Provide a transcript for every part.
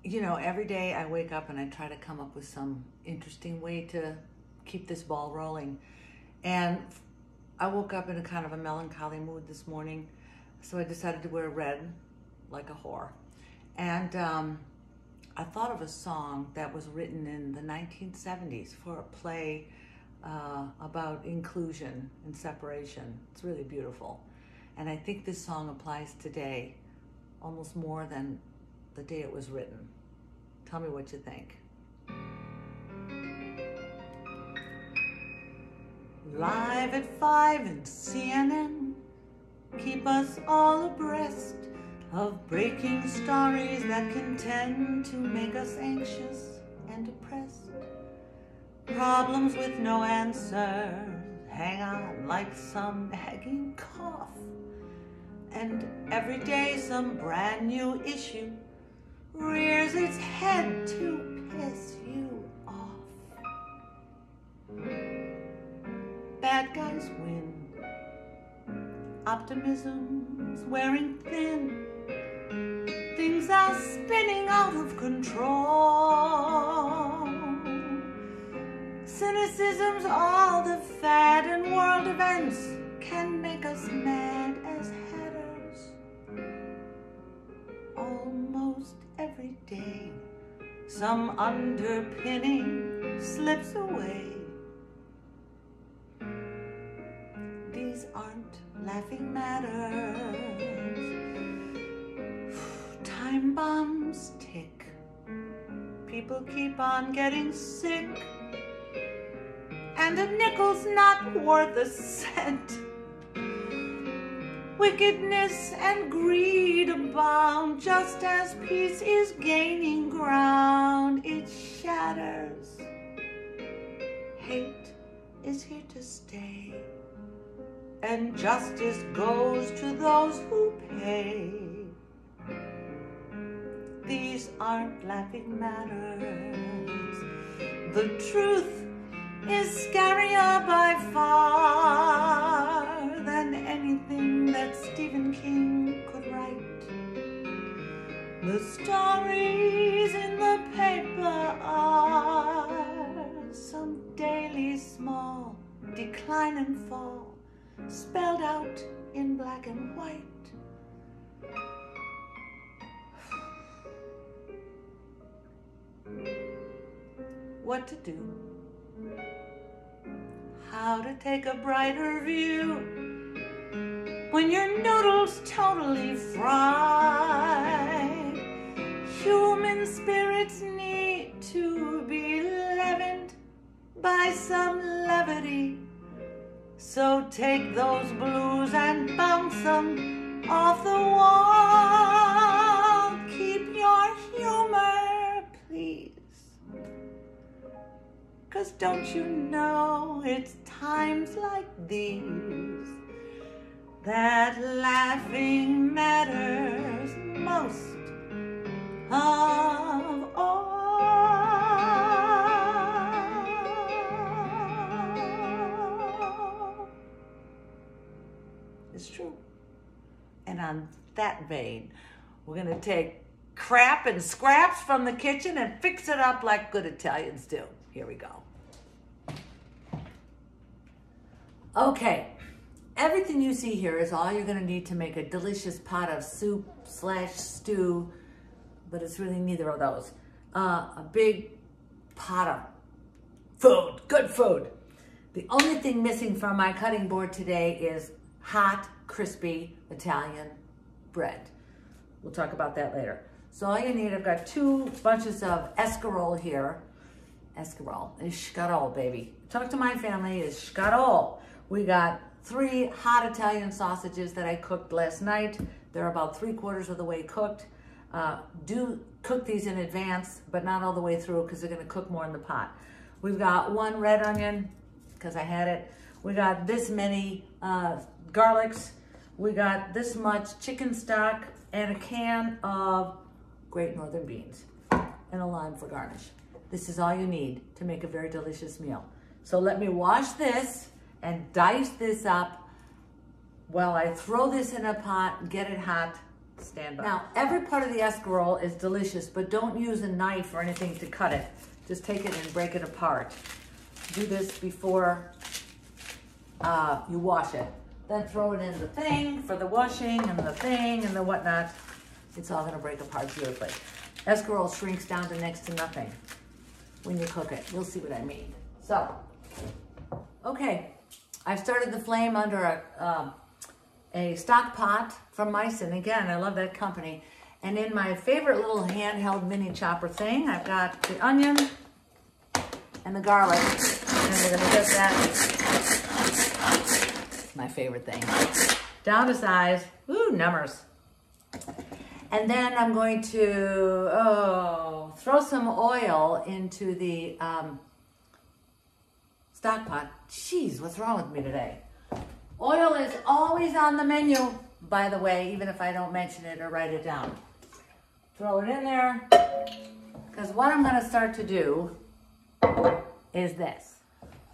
You know, every day I wake up and I try to come up with some interesting way to keep this ball rolling. And I woke up in a kind of a melancholy mood this morning, so I decided to wear red like a whore. And I thought of a song that was written in the 1970s for a play about inclusion and separation. It's really beautiful. And I think this song applies today almost more than the day it was written. Tell me what you think. Live at 5 and CNN keep us all abreast of breaking stories that can tend to make us anxious and depressed. Problems with no answer hang on like some nagging cough. And every day some brand new issue rears its head to piss you off. Bad guys win. Optimism's wearing thin. Things are spinning out of control. Cynicism's all the fad, and world events can make us mad as hatters. Almost every day, some underpinning slips away. These aren't laughing matters. Time bombs tick. People keep on getting sick. And a nickel's not worth a cent. Wickedness and greed abound, just as peace is gaining ground. It shatters. Hate is here to stay, and justice goes to those who pay. These aren't laughing matters. The truth is scarier by far than anything that Stephen King could write. The stories in the paper are some daily small decline and fall, spelled out in black and white. What to do? How to take a brighter view when your noodle's totally fried. Human spirits need to be leavened by some levity. So take those blues and bounce them off the wall. Keep your humor, please. 'Cause don't you know it's times like these that laughing matters most of all. It's true. And on that vein, we're gonna take crap and scraps from the kitchen and fix it up like good Italians do. Here we go. Okay, everything you see here is all you're gonna need to make a delicious pot of soup / stew, but it's really neither of those. A big pot of food, good food. The only thing missing from my cutting board today is hot, crispy Italian bread. We'll talk about that later. So all you need, I've got 2 bunches of escarole here. Escarole, escarole, baby. Talk to my family, is escarole. We got 3 hot Italian sausages that I cooked last night. They're about 3/4 of the way cooked. Do cook these in advance, but not all the way through because they're gonna cook more in the pot. We've got 1 red onion, because I had it. We got this many garlics. We got this much chicken stock and a can of Great Northern beans and a lime for garnish. This is all you need to make a very delicious meal. So let me wash this and dice this up while I throw this in a pot, get it hot, stand by. Now, every part of the escarole is delicious, but don't use a knife or anything to cut it. Just take it and break it apart. Do this before you wash it. Then throw it in the thing for the washing and the thing and the whatnot. It's all gonna break apart beautifully. Escarole shrinks down to next to nothing when you cook it. You'll see what I mean. So, okay, I've started the flame under a stock pot from Meissen. Again, I love that company. And in my favorite little handheld mini chopper thing, I've got the onion and the garlic. And we're gonna get that, it's my favorite thing, down to size. Ooh, numbers. And then I'm going to throw some oil into the stock pot. Jeez, what's wrong with me today? Oil is always on the menu, by the way, even if I don't mention it or write it down. Throw it in there, because what I'm gonna start to do is this.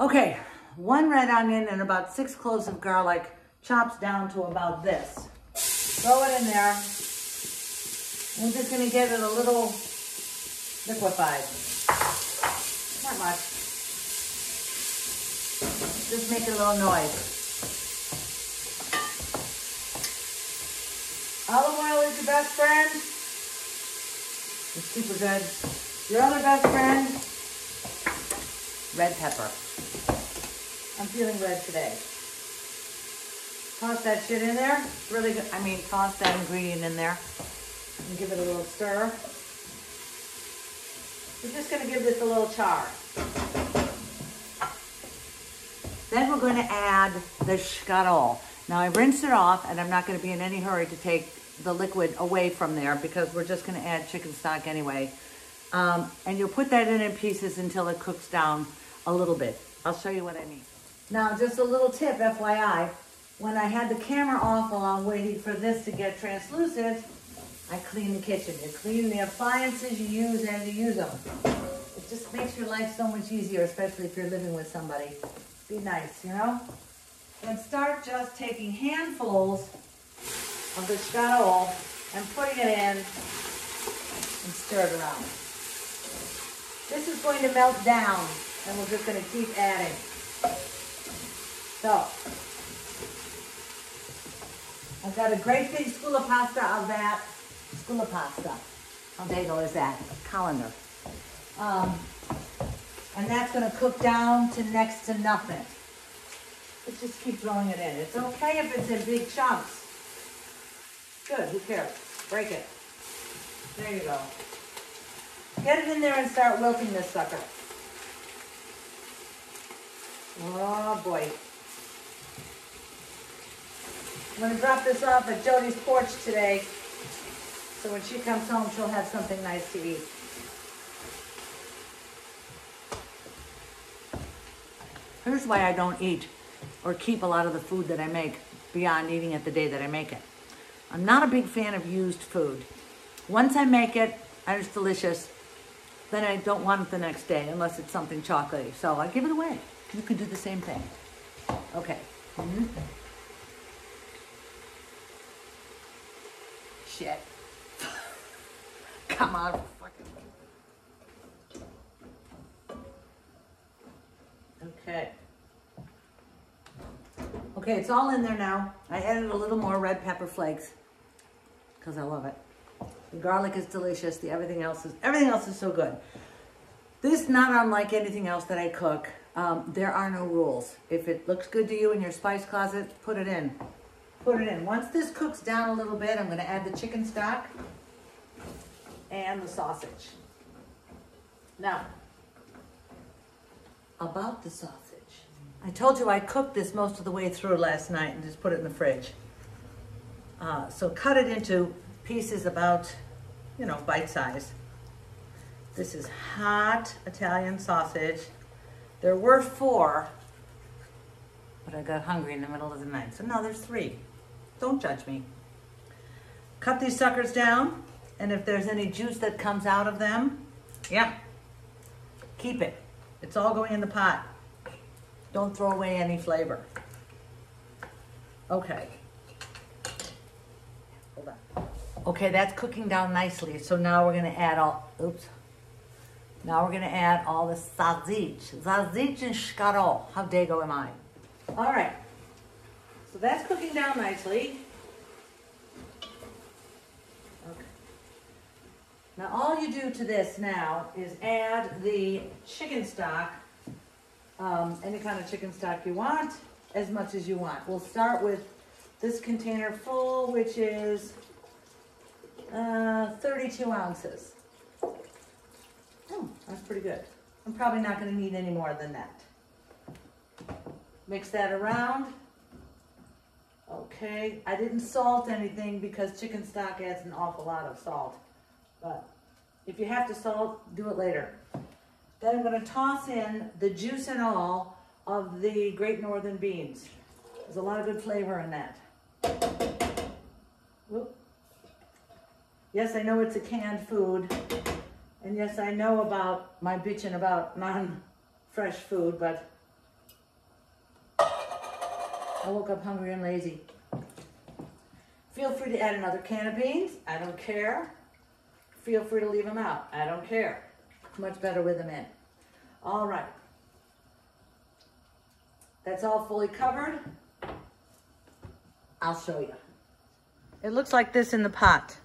Okay, 1 red onion and about 6 cloves of garlic, chopped down to about this. Throw it in there. I'm just gonna get it a little liquefied. Not much. Just make a little noise. Olive oil is your best friend. It's super good. Your other best friend, red pepper. I'm feeling red today. Toss that shit in there. Really good. I mean, toss that ingredient in there and give it a little stir. We're just going to give this a little char. Then we're going to add the escarole. Now I rinsed it off, and I'm not going to be in any hurry to take the liquid away from there because we're just going to add chicken stock anyway. And you'll put that in pieces until it cooks down a little bit. I'll show you what I mean. Now, just a little tip, FYI. When I had the camera off while I'm waiting for this to get translucent, I clean the kitchen. You clean the appliances you use and you use them. It just makes your life so much easier, especially if you're living with somebody. Be nice, you know? And start just taking handfuls of the escarole and putting it in and stir it around. This is going to melt down, and we're just going to keep adding. So, I've got a great big school of pasta of that. School of pasta. How bagel is that? Colander. And that's going to cook down to next to nothing. Let's just keep throwing it in. It's okay if it's in big chunks. Good, who cares? Break it. There you go. Get it in there and start wilting this sucker. Oh boy. I'm going to drop this off at Jody's porch today, so when she comes home, she'll have something nice to eat. Here's why I don't eat or keep a lot of the food that I make beyond eating it the day that I make it. I'm not a big fan of used food. Once I make it and it's delicious, then I don't want it the next day unless it's something chocolatey. So I give it away. You could do the same thing. Okay. Shit. Come on. Okay. Okay, it's all in there now. I added a little more red pepper flakes because I love it. The garlic is delicious. Everything else is so good. This, not unlike anything else that I cook, there are no rules. If it looks good to you in your spice closet, put it in. Put it in. Once this cooks down a little bit, I'm going to add the chicken stock and the sausage. Now, about the sausage. I told you I cooked this most of the way through last night and just put it in the fridge. So cut it into pieces about, bite size. This is hot Italian sausage. There were 4, but I got hungry in the middle of the night. So now there's 3. Don't judge me. Cut these suckers down, and if there's any juice that comes out of them, keep it. It's all going in the pot. Don't throw away any flavor. Okay. Hold on. Okay, that's cooking down nicely. So now we're gonna add all, Now we're gonna add all the sausage. Sausage and szkarol. How dago am I? All right, so that's cooking down nicely. Okay. Now all you do to this now is add the chicken stock, any kind of chicken stock you want, as much as you want. We'll start with this container full, which is 32 ounces. Oh, that's pretty good. I'm probably not going to need any more than that. Mix that around. Okay, I didn't salt anything because chicken stock adds an awful lot of salt. But if you have to salt, do it later. Then I'm going to toss in the juice and all of the Great Northern beans. There's a lot of good flavor in that. Whoop. Yes, I know it's a canned food. And yes, I know about my bitching about non-fresh food, but I woke up hungry and lazy. Feel free to add another can of beans. I don't care. Feel free to leave them out. I don't care. Much better with them in. All right. That's all fully covered. I'll show you. It looks like this in the pot.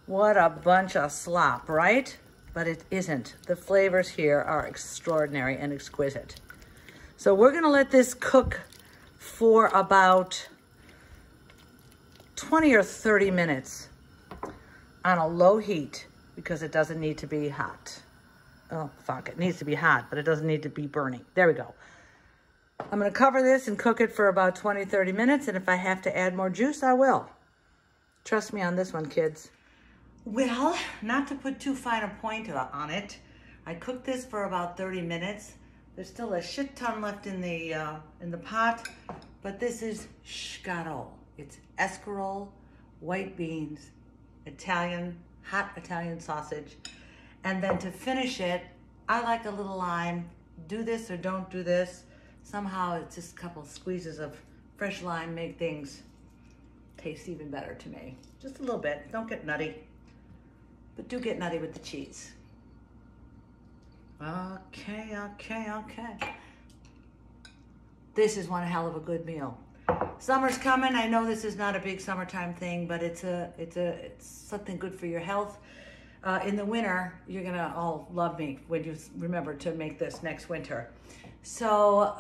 What a bunch of slop, right? But it isn't. The flavors here are extraordinary and exquisite. So we're gonna let this cook for about 20 or 30 minutes on a low heat because it doesn't need to be hot. Oh, fuck, it needs to be hot, but it doesn't need to be burning. There we go. I'm gonna cover this and cook it for about 20, 30 minutes, and if I have to add more juice, I will. Trust me on this one, kids. Well, not to put too fine a point on it, I cooked this for about 30 minutes. There's still a shit ton left in the pot, but this is szkarol. It's escarole, white beans, Italian, hot Italian sausage. And then to finish it, I like a little lime. Do this or don't do this. Somehow it's just a couple squeezes of fresh lime make things taste even better to me. Just a little bit, don't get nutty. But do get nutty with the cheese. Okay. This is one hell of a good meal. Summer's coming. I know this is not a big summertime thing, but it's something good for your health. In the winter, you're gonna all love me when you remember to make this next winter. So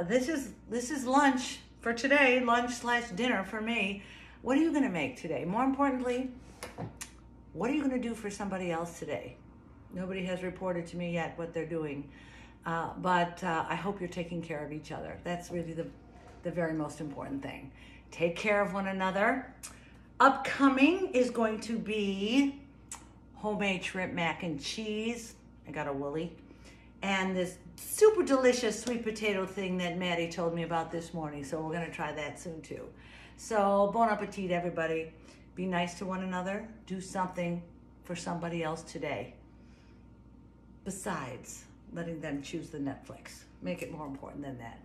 this is lunch for today, lunch/dinner for me. What are you gonna make today? More importantly, what are you gonna do for somebody else today? Nobody has reported to me yet what they're doing, but I hope you're taking care of each other. That's really the very most important thing. Take care of one another. Upcoming is going to be homemade shrimp mac and cheese. I got a Woolly. And this super delicious sweet potato thing that Maddie told me about this morning. So we're gonna try that soon too. So bon appetit, everybody. Be nice to one another. Do something for somebody else today. Besides letting them choose the Netflix. Make it more important than that.